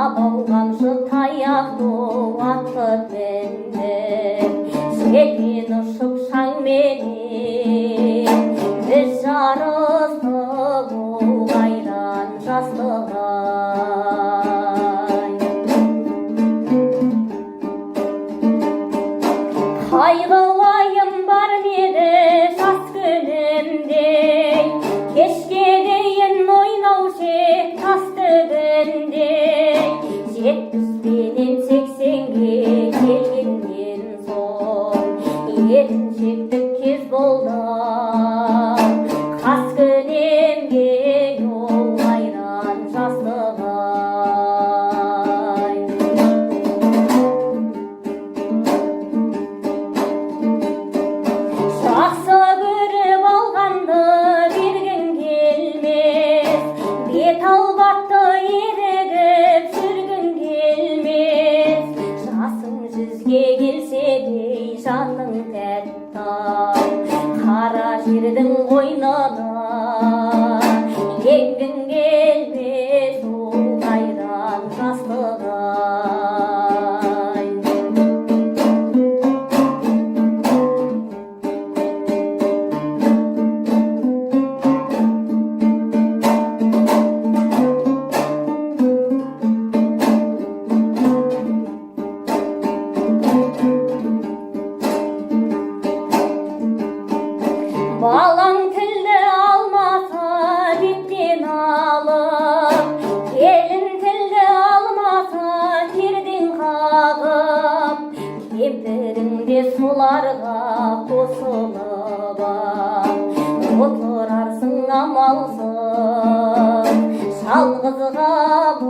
абау қамшы таяқты атты бендеп желмен ұшып шаңменен біз жарыстық ол қайран жастық қайғы уайым бар меді жас күнімде кешке дейін ойнаушы тас түбінде 70-пенен 80-ге келгеннен соң еріншектік кез болды қас күнемге ол қайран жастық жақсы көріп алғанды бергің келмес бет албатты ерігіп жүргің келмес жасың жүзге келсе де жаның тәтті қара жердің қойнына енгің келмес ол қайран жастық балаң тілді алмаса беттен алып келін тілді алмаса терден қағып кемпірің де соларға қосылып отырарсың амалсыз жалғыз қап